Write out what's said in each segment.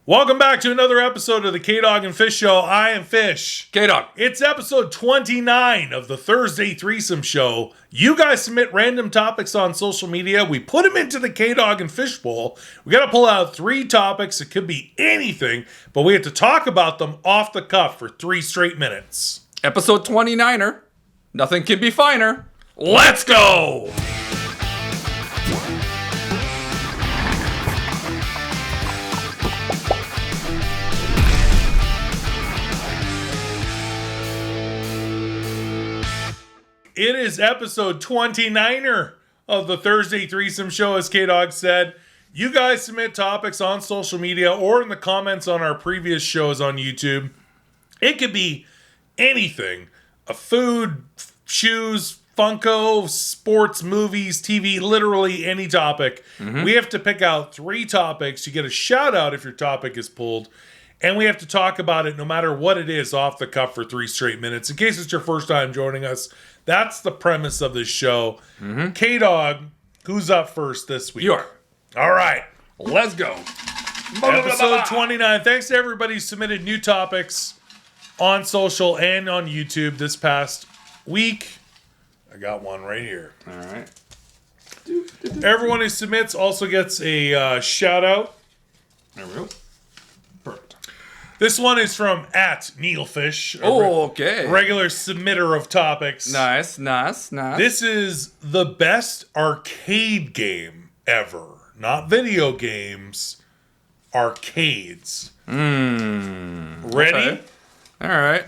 Welcome back to another episode of the K-Dog and Fish Show. I am Fish. K-Dog. It's episode 29 of the Thursday Threesome Show. You guys submit random topics on social media. We put them into the K-Dog and Fish Bowl. We got to pull out 3 topics. It could be anything, but we have to talk about them off the cuff for 3 straight minutes. Episode 29er. Nothing can be finer. Let's go! It is episode 29er of the Thursday Threesome Show, as K-Dog said. You guys submit topics on social media or in the comments on our previous shows on YouTube. It could be anything. Food, shoes, Funko, sports, movies, TV, literally any topic. We have to pick out 3 topics. You get a shout out if your topic is pulled. And we have to talk about it no matter what it is off the cuff for 3 straight minutes. In case it's your first time joining us, that's the premise of this show. K-Dog, who's up first this week? You are. All right. Let's go. Episode 29. Thanks to everybody who submitted new topics on social and on YouTube this past week. I got one right here. All right. Everyone who submits also gets a shout out. There we go. Perfect. This one is from @Neilfish. Okay. Regular submitter of topics. Nice. This is the best arcade game ever. Not video games. Arcades. Ready? Okay. All right.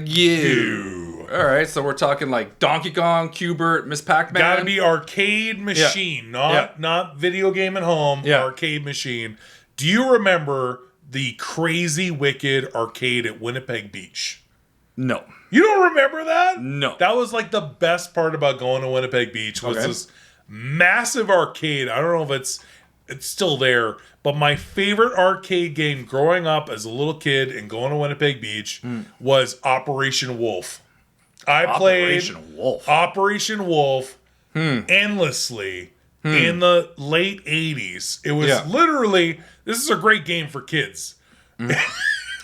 You. All right, so we're talking like Donkey Kong, Q*bert, Miss Pacman. Gotta be arcade machine, not video game at home. Arcade machine. Do you remember the Crazy Wicked arcade at Winnipeg Beach? No. You don't remember that? No. That was like the best part about going to Winnipeg Beach was this massive arcade. I don't know if it's still there, but my favorite arcade game growing up as a little kid and going to Winnipeg Beach was Operation Wolf. I played Operation Wolf endlessly in the late 80s. It was literally, this is a great game for kids.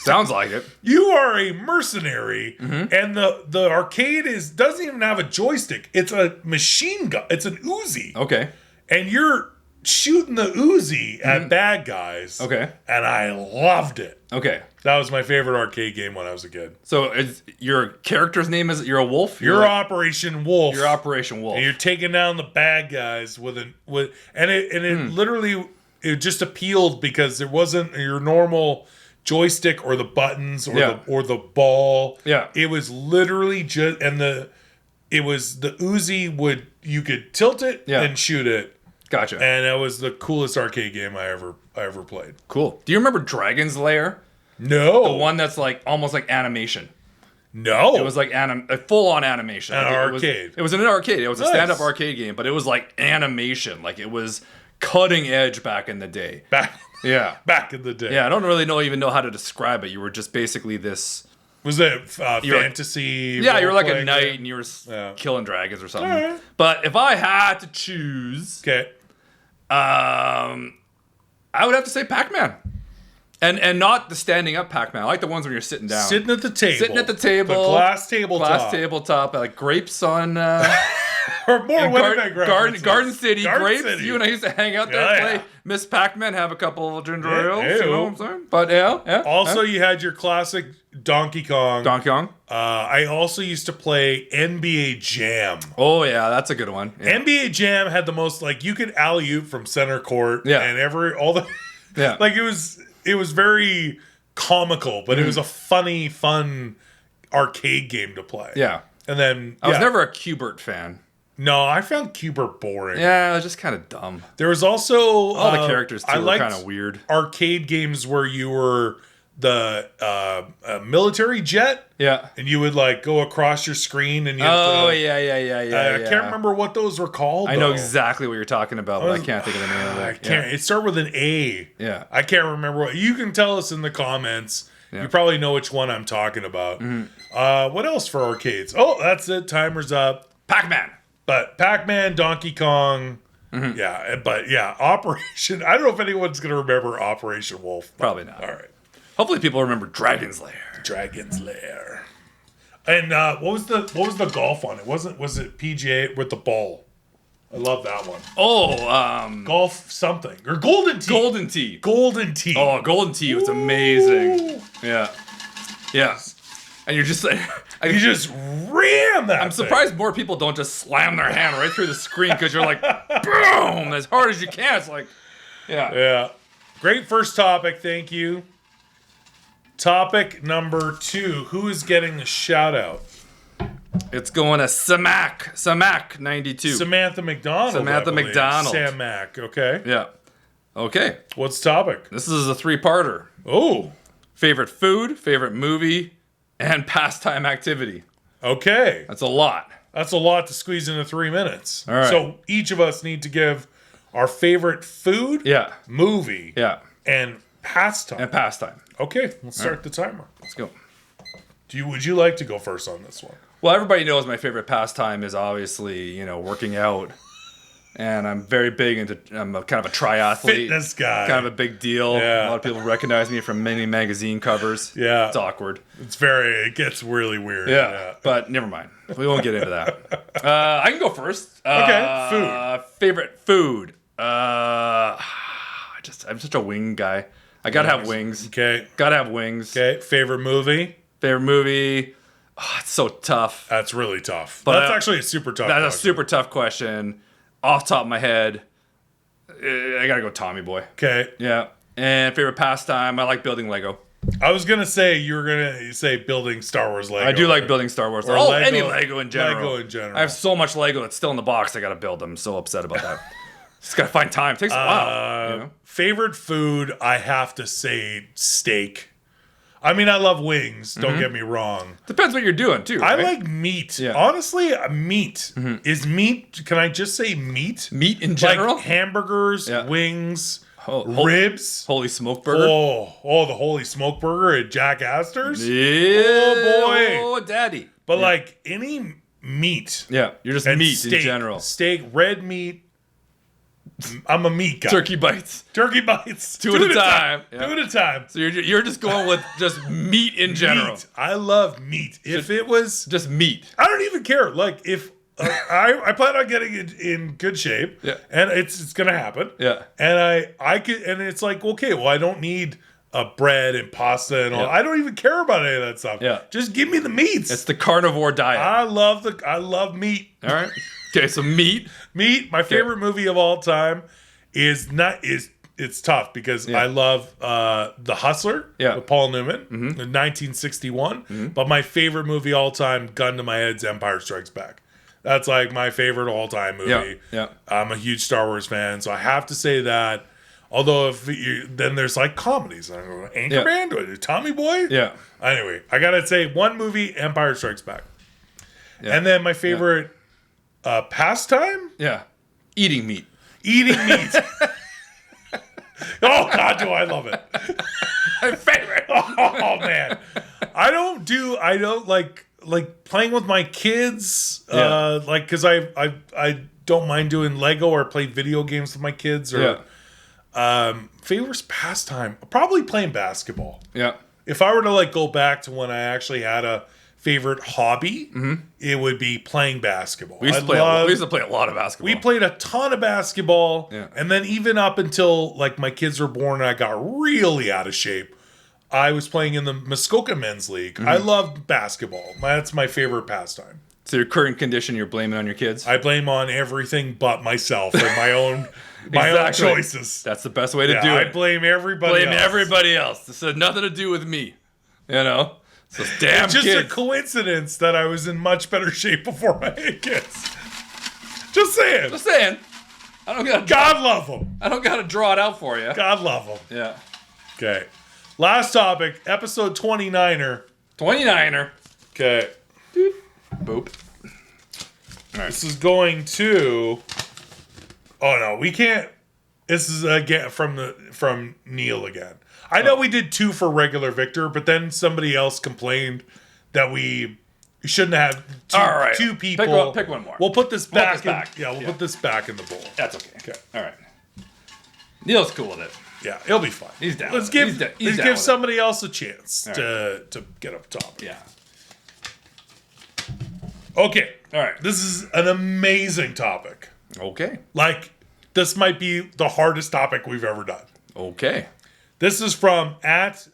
Sounds like it. You are a mercenary, and the arcade doesn't even have a joystick. It's a machine gun. It's an Uzi. Okay. And you're shooting the Uzi at bad guys. Okay. And I loved it. Okay. That was my favorite arcade game when I was a kid. So your character's name is, you're a wolf? You're Operation Wolf. You're Operation Wolf. And you're taking down the bad guys it literally, it just appealed because it wasn't your normal joystick or the buttons or the ball. Yeah. It was literally just, and the Uzi you could tilt it and shoot it. Gotcha. And it was the coolest arcade game I ever played. Cool. Do you remember Dragon's Lair? No. The one that's like almost like animation. No. It was like a full-on animation. An arcade. It was an arcade. It was a stand-up arcade game, but it was like animation. Like it was cutting edge back in the day. Back in the day. Yeah, I don't really even know how to describe it. You were just basically this... Was it fantasy? Yeah, you were like a knight and you were killing dragons or something. Right. But if I had to choose... Okay. I would have to say Pac-Man. And not the standing up Pac-Man. I like the ones where you're sitting down. Sitting at the table. The glass tabletop. Glass tabletop. Like grapes on... or more Winnipeg Garden City. Garden grapes. City. You and I used to hang out there, play Miss Pac-Man, have a couple of ginger ales. You know what I'm saying? But Also, you had your classic Donkey Kong. I also used to play NBA Jam. Oh, yeah, that's a good one. Yeah. NBA Jam had the most, like, you could alley-oop from center court. Yeah. And like, it was very comical, but it was a fun arcade game to play. Yeah. And then... I was never a Q*bert fan. No, I found Q*bert boring. Yeah, it was just kind of dumb. There was also... all the characters, too, were kind of weird. Arcade games where you were the military jet. Yeah. And you would, like, go across your screen and you I can't remember what those were called, I know exactly what you're talking about, but I can't think of the name of it. It started with an A. Yeah. I can't remember what... You can tell us in the comments. Yeah. You probably know which one I'm talking about. What else for arcades? Oh, that's it. Timer's up. Pac-Man. But Pac-Man, Donkey Kong, Yeah, but yeah, Operation. I don't know if anyone's gonna remember Operation Wolf. Probably not. All right, Hopefully, people remember Dragon's Lair. Dragon's Lair. And what was the golf one? Was it PGA with the ball? I love that one. Oh, Golf something or Golden Tee. Golden Tee. Golden Tee. Oh, Golden Tee was amazing. Yeah. Yes. And you're just like, You just ram that. I'm surprised more people don't just slam their hand right through the screen because you're like, boom, as hard as you can. It's like, yeah. Yeah. Great first topic. Thank you. Topic number 2. Who is getting the shout out? It's going to Samak 92. Samantha McDonald. Samantha I believe. McDonald. Sam Mac. Okay. Yeah. Okay. What's the topic? This is a 3-parter. Oh. Favorite food, favorite movie, and pastime activity. Okay. That's a lot. That's a lot to squeeze into 3 minutes. All right. So each of us need to give our favorite food, Yeah. movie, Yeah. and pastime. And pastime. Okay, let's start the timer. Let's go. Would you like to go first on this one? Well, everybody knows my favorite pastime is obviously, working out. And I'm very big into, I'm kind of a triathlete. Fitness guy. Kind of a big deal. Yeah. A lot of people recognize me from many magazine covers. Yeah. It's awkward. It gets really weird. Yeah. But never mind. We won't get into that. I can go first. Okay, food. Favorite food. I'm such a wing guy. I gotta have wings. Okay. Gotta have wings. Okay. Favorite movie? Favorite movie. Oh, it's so tough. That's really tough. But That's actually a super tough That's question. a super tough question. Off the top of my head, I gotta go Tommy Boy. Okay. Yeah. And favorite pastime, I like building Lego. I was going to say you were going to say building Star Wars Lego. I do like building Star Wars. Or Any Lego in general. Lego in general. I have so much Lego that's still in the box. I gotta build them. I'm so upset about that. Just gotta find time. It takes a while. Favorite food, I have to say steak. I mean, I love wings. Don't get me wrong. Depends what you're doing too. I Right? like meat. Yeah. Honestly, meat. Is meat, can I just say meat? Meat in general. Like hamburgers, Yeah. wings, Ho- ribs. Holy smoke burger. Oh, the Holy Smoke Burger at Jack Astor's. Yeah. Oh, boy. Oh, daddy. But like any meat. Yeah, you're just And meat steak, in general. Steak, red meat. I'm a meat guy. Turkey bites. Turkey bites. Two at a time. Yeah. 2 at a time. So you're just going with just meat in general. Meat. I love meat. If it was, Just meat. I don't even care. Like if I plan on getting it in good shape, Yeah. and it's gonna happen. Yeah. And I could, and it's like, okay, well, I don't need bread and pasta and all. Yeah. I don't even care about any of that stuff. Yeah. Just give me the meats. It's the carnivore diet. I love meat. All right. Okay, so meat. Meat. My favorite movie of all time it's tough because Yeah. I love The Hustler Yeah. with Paul Newman in 1961. But my favorite movie all time, gun to my head's Empire Strikes Back. That's like my favorite all time movie. Yeah. Yeah. I'm a huge Star Wars fan, so I have to say that. Although then there's like comedies. I don't know, Anchorman, Tommy Boy. Yeah. Anyway, I gotta say one movie, Empire Strikes Back, Yeah. and then my favorite pastime. Yeah. Eating meat. Eating meat. Oh God, do I love it? My favorite. Oh man, I don't like playing with my kids. Yeah. Like because I don't mind doing Lego or play video games with my kids or favorite pastime. Probably playing basketball. Yeah. If I were to like go back to when I actually had a favorite hobby, it would be playing basketball. We used to play a lot of basketball. We played a ton of basketball, Yeah. and then even up until like my kids were born and I got really out of shape, I was playing in the Muskoka Men's League. I loved basketball. That's my favorite pastime. So your current condition, you're blaming on your kids? I blame on everything but myself and my own my Exactly. own choices. That's the best way to Yeah, do I it. blame everybody. Blame else. everybody else. This had nothing to do with me. So damn It's just kids. a coincidence that I was in much better shape before I had kids. Just saying. Just saying. I don't gotta God love them. I don't gotta draw it out for you. God love them. Yeah. Okay. Last topic, episode 29er. 29er. Okay. Boop. This is going to. Oh no, we can't. This is again from Neil again. I know we did 2 for regular Victor, but then somebody else complained that we You shouldn't have two people. Pick one more. We'll put this back. We'll put this back in the bowl. That's okay. Okay. All right. Neil's cool with it. Yeah, it'll be fine. He's down. Let's give somebody else a chance to get up top. Yeah. Okay. All right. This is an amazing topic. Okay. Like, this might be the hardest topic we've ever done. Okay. This is from at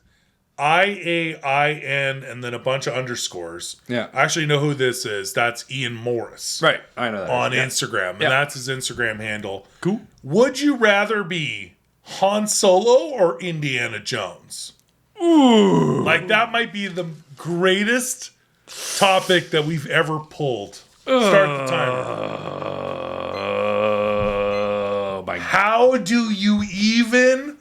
IAIN and then a bunch of underscores. Yeah. I actually know who this is. That's Ian Morris. Right. I know that. On Instagram. And that's his Instagram handle. Cool. Would you rather be Han Solo or Indiana Jones? Ooh. Like, that might be the greatest topic that we've ever pulled. Start the timer. My God. How do you even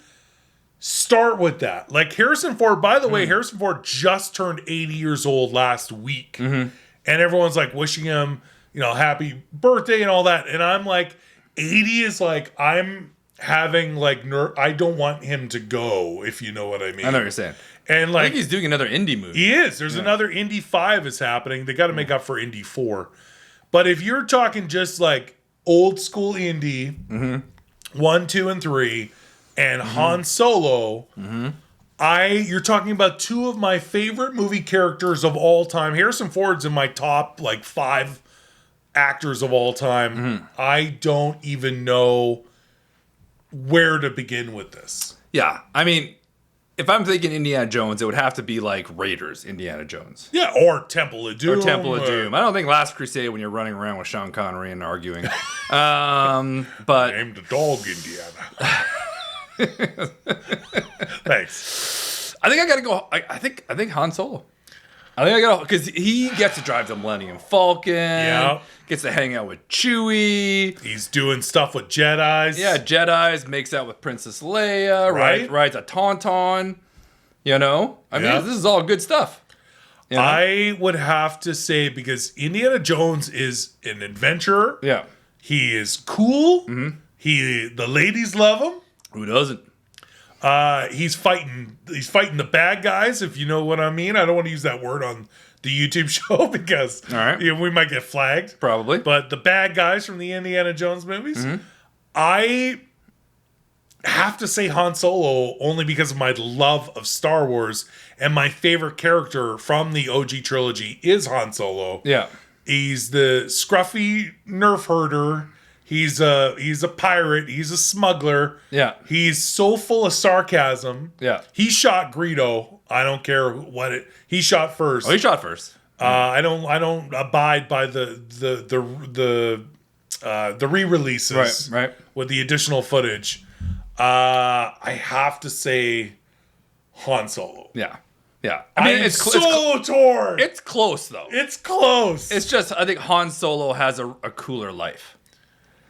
start with that? Like, Harrison Ford, by the way, Harrison Ford just turned 80 years old last week. And everyone's like wishing him, happy birthday and all that. And I'm like, 80 is like, I'm having like, I don't want him to go, if you know what I mean. I know what you're saying. And like, I think he's doing another Indy movie. He is. There's another Indy 5 is happening. They got to make up for Indy 4. But if you're talking just like old school Indy, 1, 2, and 3, and Han Solo, you're talking about two of my favorite movie characters of all time. Harrison Ford's in my top like 5 actors of all time. I don't even know where to begin with this. Yeah. I mean, if I'm thinking Indiana Jones, it would have to be like Raiders, Indiana Jones. Yeah, or Temple of Doom. Or Temple of Doom. I don't think Last Crusade when you're running around with Sean Connery and arguing. But named the dog Indiana. Thanks. I think I gotta go. I think Han Solo. I think I gotta, because he gets to drive the Millennium Falcon. Yeah. Gets to hang out with Chewie. He's doing stuff with Jedis. Yeah, Jedis, makes out with Princess Leia. Right. Rides a Tauntaun. I mean, this is all good stuff. I would have to say, because Indiana Jones is an adventurer. Yeah. He is cool. The ladies love him. Who doesn't? He's fighting the bad guys, if you know what I mean. I don't want to use that word on the YouTube show because we might get flagged. Probably. But the bad guys from the Indiana Jones movies, I have to say Han Solo only because of my love of Star Wars, and my favorite character from the OG trilogy is Han Solo. Yeah. He's the scruffy nerf herder. He's a pirate. He's a smuggler. Yeah. He's so full of sarcasm. Yeah. He shot Greedo. I don't care he shot first. Oh, he shot first. I don't abide by the re-releases. Right. With the additional footage. I have to say Han Solo. Yeah. Yeah. I mean, it's torn. It's close though. It's close. It's just, I think Han Solo has a cooler life.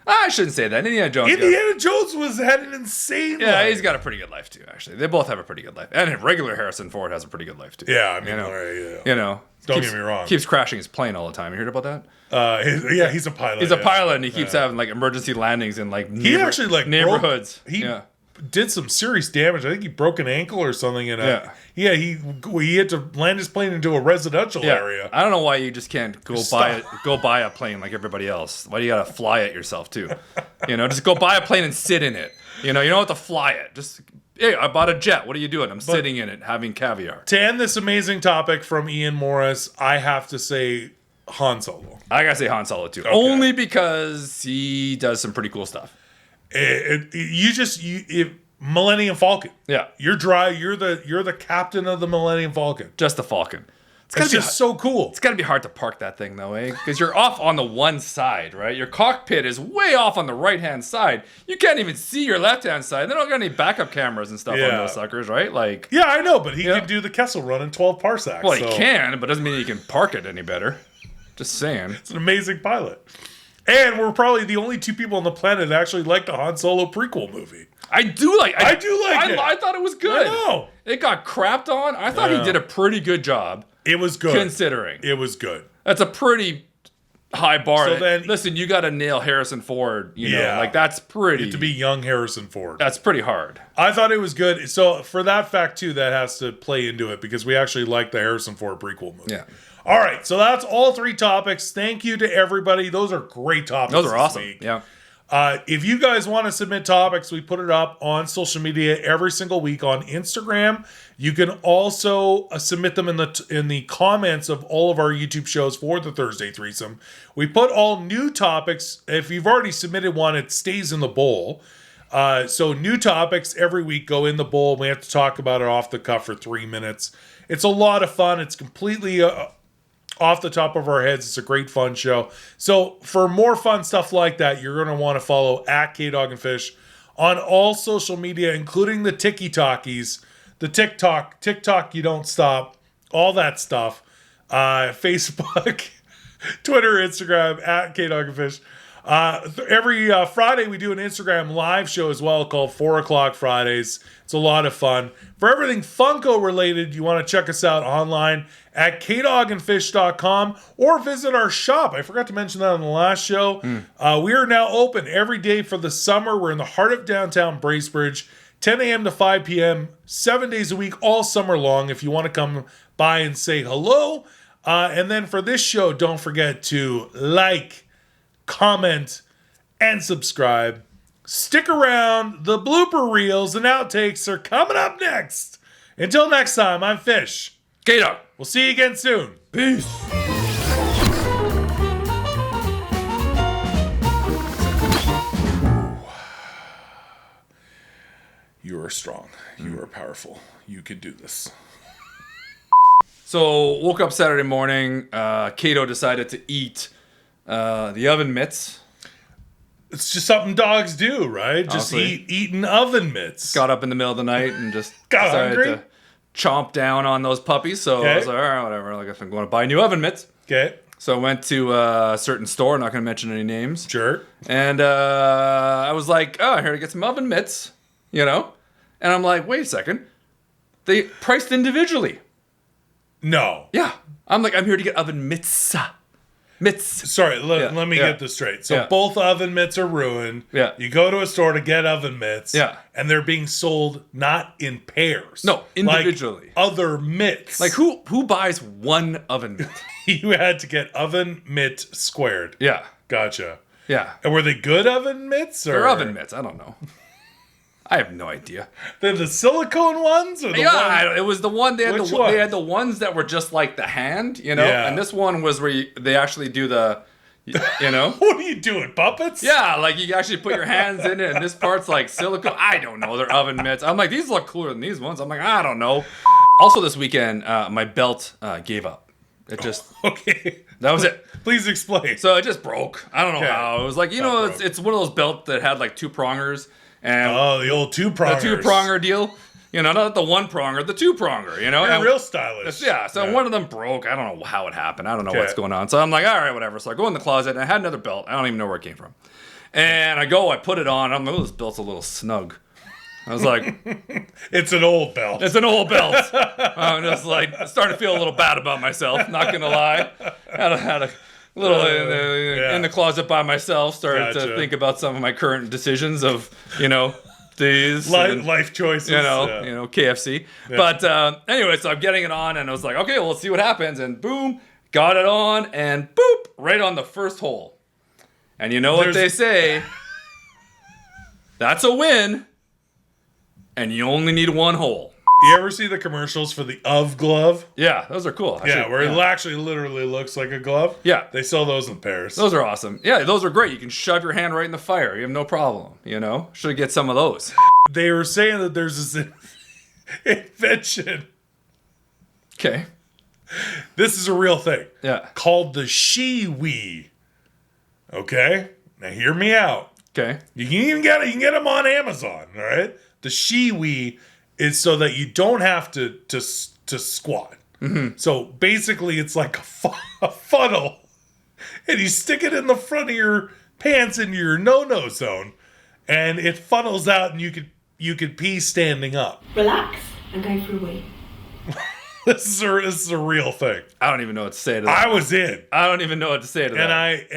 I shouldn't say that. Indiana Jones had an insane life. Yeah, he's got a pretty good life too, actually. They both have a pretty good life. And regular Harrison Ford has a pretty good life too. Yeah, I mean, don't get me wrong. Keeps crashing his plane all the time. You heard about that? He's a pilot. He's a pilot, and he keeps having like emergency landings in like neighborhoods. He did some serious damage. I think he broke an ankle or something. He had to land his plane into a residential area. I don't know why you just can't go buy a plane like everybody else. Why do you gotta fly it yourself too? Just go buy a plane and sit in it. You don't have to fly it. Just, hey, I bought a jet. What are you doing? I'm sitting in it having caviar. To end this amazing topic from Ian Morris, I have to say Han Solo. I gotta say Han Solo too, only because he does some pretty cool stuff. Millennium Falcon. Yeah, you're the captain of the Millennium Falcon. Just the Falcon. It's just so cool. It's gotta be hard to park that thing though, Because you're off on the one side, right? Your cockpit is way off on the right hand side. You can't even see your left hand side. They don't got any backup cameras and stuff on those suckers, right? Like, yeah, I know, but he can do the Kessel Run in 12 parsecs. Well, he can, but doesn't mean he can park it any better. Just saying. It's an amazing pilot. And we're probably the only 2 people on the planet that actually like the Han Solo prequel movie. I do like it. I thought it was good. I know. It got crapped on. I thought he did a pretty good job. It was good. Considering. It was good. That's a pretty high bar. So then, listen, you got to nail Harrison Ford. That's pretty. You have to be young Harrison Ford. That's pretty hard. I thought it was good. So for that fact too, that has to play into it because we actually like the Harrison Ford prequel movie. Yeah. All right, so that's all 3 topics. Thank you to everybody. Those are great topics. Those are this awesome. week. Yeah. If you guys want to submit topics, we put it up on social media every single week on Instagram. You can also submit them in the comments of all of our YouTube shows for the Thursday threesome. We put all new topics. If you've already submitted one, it stays in the bowl. So new topics every week go in the bowl. We have to talk about it off the cuff for 3 minutes. It's a lot of fun. It's completely off the top of our heads. It's a great fun show. So for more fun stuff like that, you're going to want to follow at KDogandFish on all social media, including the TikTokies, the TikTok you don't stop, all that stuff. Facebook, Twitter, Instagram, at KDogandFish. Every Friday we do an Instagram live show as well called 4 o'clock Fridays. It's a lot of fun. For everything Funko related, you want to check us out online at kdogandfish.com or visit our shop. I forgot to mention that on the last show. We are now open every day for the summer. We're in the heart of downtown Bracebridge, 10 a.m. to 5 p.m., 7 days a week, all summer long. If you want to come by and say hello. And then for this show, don't forget to like, comment, and subscribe. Stick around. The blooper reels and outtakes are coming up next. Until next time, I'm Fish. K-Dog. We'll see you again soon. Peace. You are strong. You are powerful. You can do this. So, woke up Saturday morning. Kato decided to eat the oven mitts. It's just something dogs do, right? Just Honestly. eating oven mitts. Got up in the middle of the night and just Got decided hungry? to chomp down on those puppies. So I was like, all right, whatever. Like, if I'm going to buy new oven mitts. Okay. So I went to a certain store. I'm not going to mention any names. Sure. And I was like, oh, I'm here to get some oven mitts, you know? And I'm like, wait a second. They priced individually. No. Yeah. I'm like, I'm here to get oven mitts. Mitts. Sorry, let me get this straight. So both oven mitts are ruined. Yeah. You go to a store to get oven mitts. Yeah. And they're being sold not in pairs. No, individually. Like other mitts. Like, who buys one oven mitt? You had to get oven mitt squared. Yeah. Gotcha. Yeah. And were they good oven mitts? Or? They're oven mitts. I don't know. I have no idea. They're the silicone ones? Or the ones? It was the one. They had Which they had the ones that were just like the hand, you know? Yeah. And this one was where they actually do the, you know? What are you doing, puppets? Yeah, like you actually put your hands in it, and this part's like silicone. I don't know. They're oven mitts. I'm like, these look cooler than these ones. I'm like, I don't know. Also, this weekend, my belt gave up. It just Okay. that was it. Please explain. So it just broke. I don't know Okay. how. It was like, it's one of those belts that had like 2 prongers and Oh, the old two-prongers. the 2-pronger deal. You know, not the 1-pronger, the 2-pronger. You know, They're and real stylish. yeah. So one of them broke. I don't know how it happened. I don't know what's going on. So I'm like, all right, whatever. So I go in the closet and I had another belt. I don't even know where it came from. And I put it on. I'm like, oh, this belt's a little snug. I was like, It's an old belt. it's an old belt. I'm just like, starting to feel a little bad about myself. Not gonna lie. Had a little in the closet by myself. Started to think about some of my current decisions of, these Life choices. KFC. Yeah. But anyway, so I'm getting it on, and I was like, okay, well, let's see what happens. And boom, got it on, and boop, right on the first hole. And you know what they say? That's a win. And you only need 1 hole. You ever see the commercials for the of glove? Yeah, those are cool. Where it actually literally looks like a glove. Yeah. They sell those in pairs. Those are awesome. Yeah, those are great. You can shove your hand right in the fire. You have no problem, Should get some of those. They were saying that there's this invention. Okay. This is a real thing. Yeah. Called the SheWe. Okay? Now hear me out. Okay. You can even get it. You can get them on Amazon, all right? The SheWe is so that you don't have to squat. Mm-hmm. So basically, it's like a funnel, and you stick it in the front of your pants into your no-no zone, and it funnels out, and you could pee standing up. Relax and go for a wee. This is a real thing. I don't even know what to say to that. I was in. I don't even know what to say to that.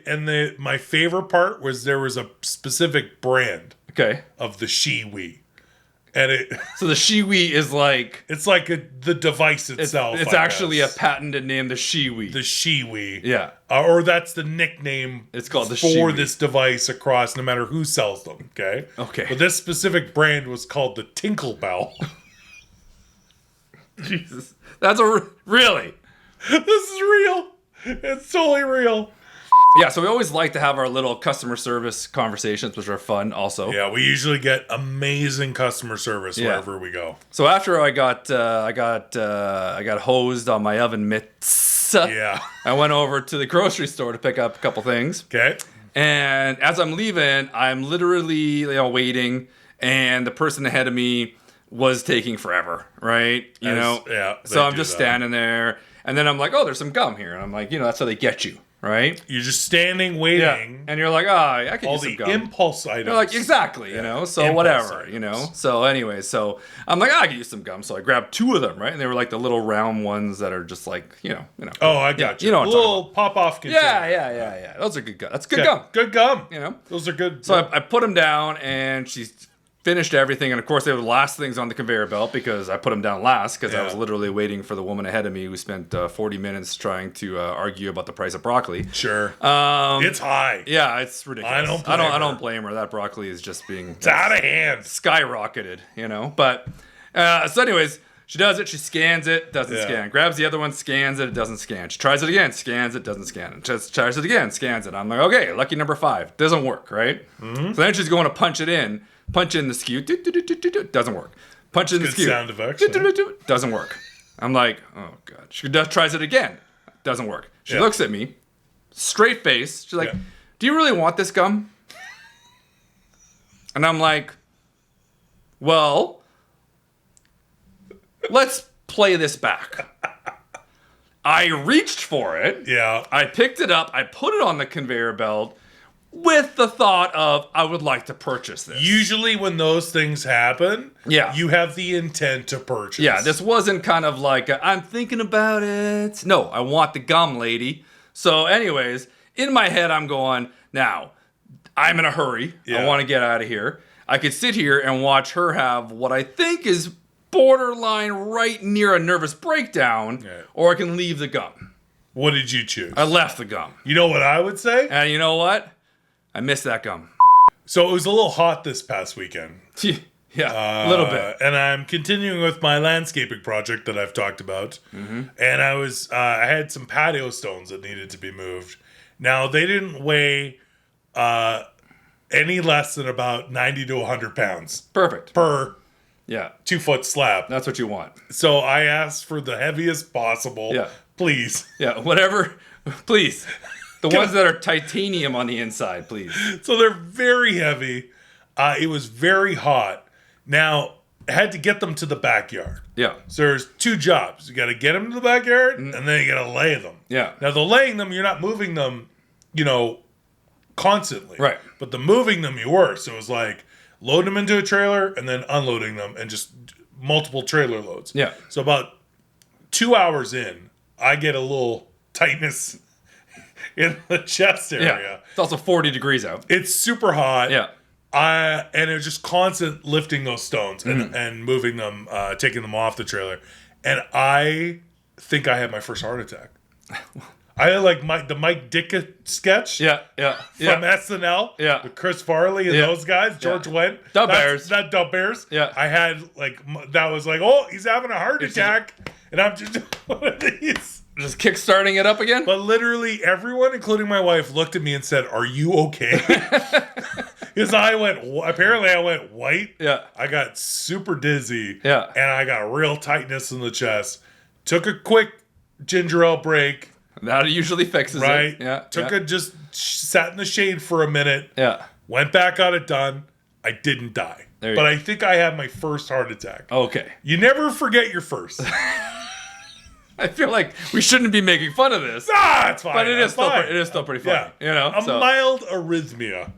And my favorite part was there was a specific brand Okay. of the SheWe. And So the SheWe is like... it's like the device itself. It's actually a patented name, the SheWe. The SheWe. Yeah. Or that's the nickname It's called the for SheWe. this device across no matter who sells them, okay? Okay. But this specific brand was called the Tinklebell. Jesus. That's really? This is real. It's totally real. Yeah, so we always like to have our little customer service conversations, which are fun also. Yeah, we usually get amazing customer service wherever we go. So after I got hosed on my oven mitts, Yeah. I went over to the grocery store to pick up a couple things. Okay. And as I'm leaving, I'm literally waiting, and the person ahead of me was taking forever, right? Yeah. So I'm just standing there, and then I'm like, oh, there's some gum here, and I'm like, that's how they get you. Right? You're just standing waiting. Yeah. And you're like, I could all use some the gum. impulse items. They're like, exactly, so Impulse whatever, items. So anyway, so I'm like, I could use some gum. So I grabbed 2 of them, right? And they were like the little round ones that are just like, Oh, I got you. You know what I'm little pop-off container. Yeah. Those are good gum. That's good gum. Good gum. Those are good. So I put them down, and she finished everything. And of course, they were the last things on the conveyor belt because I put them down last because I was literally waiting for the woman ahead of me who spent 40 minutes trying to argue about the price of broccoli. Sure. It's high. Yeah, it's ridiculous. I don't blame her. That broccoli is just being It's out of hand. skyrocketed, But so anyways, she does it. She scans it, doesn't scan. Grabs the other one, scans it, it doesn't scan. She tries it again, scans it, doesn't scan. It. Just tries it again, scans it. I'm like, okay, lucky number 5. Doesn't work, right? Mm-hmm. So then she's going to punch in the SKU. Doesn't work. Punch in the SKU. Sound effects. Doesn't work. I'm like, oh god. She tries it again. Doesn't work. She looks at me, straight face. She's like, do you really want this gum? And I'm like, well, let's play this back. I reached for it. Yeah. I picked it up. I put it on the conveyor belt with the thought of, I would like to purchase this. Usually when those things happen, you have the intent to purchase. Yeah, this wasn't kind of like, I'm thinking about it. No, I want the gum, lady. So anyways, in my head, I'm going, now, I'm in a hurry. I want to get out of here. I could sit here and watch her have what I think is borderline right near a nervous breakdown, or I can leave the gum. What did you choose? I left the gum. You know what I would say? And you know what? I missed that gum. So it was a little hot this past weekend. Yeah, a little bit. And I'm continuing with my landscaping project that I've talked about. Mm-hmm. And I had some patio stones that needed to be moved. Now, they didn't weigh any less than about 90 to 100 pounds. Perfect. Per 2-foot slab. That's what you want. So I asked for the heaviest possible. Yeah. Please. Yeah, whatever. Please. The ones that are titanium on the inside, please. So they're very heavy. It was very hot. Now, I had to get them to the backyard. Yeah. So there's 2 jobs. You got to get them to the backyard, and then you got to lay them. Yeah. Now, the laying them, you're not moving them, constantly. Right. But the moving them, you were. So it was like loading them into a trailer and then unloading them and just multiple trailer loads. Yeah. So about 2 hours in, I get a little tightness in the chest area. Yeah. It's also 40 degrees out. It's super hot. Yeah. And it was just constant lifting those stones and moving them, taking them off the trailer. And I think I had my first heart attack. I had like the Mike Ditka sketch. From SNL. Yeah. With Chris Farley and those guys. George Wendt. Dub Bears. That Dub Bears. Yeah. I had that was like, oh, he's having a heart attack. And I'm just one of these. Just kickstarting it up again? But literally everyone, including my wife, looked at me and said, "Are you okay?" Because I went white. Yeah. I got super dizzy. Yeah. And I got real tightness in the chest. Took a quick ginger ale break. That usually fixes right? it. Yeah. Just sat in the shade for a minute. Yeah. Went back, got it done. I didn't die. But I think I had my first heart attack. Okay. You never forget your first. I feel like we shouldn't be making fun of this. Ah, it's fine. But it is still pretty funny. Yeah. Mild arrhythmia.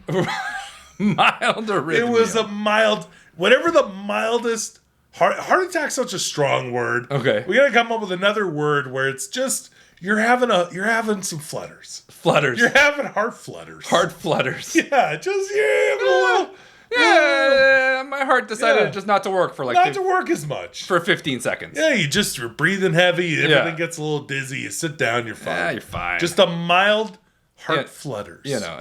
Mild arrhythmia. It was a mild, whatever the mildest heart attack's such a strong word. Okay. We gotta come up with another word where it's just you're having some flutters. Flutters. You're having heart flutters. Heart flutters. Yeah, just having a little. Yeah, my heart decided just not to work for like Not to work as much. for 15 seconds. Yeah, you're breathing heavy. Everything gets a little dizzy. You sit down, you're fine. Yeah, you're fine. Just a mild heart flutters. You know.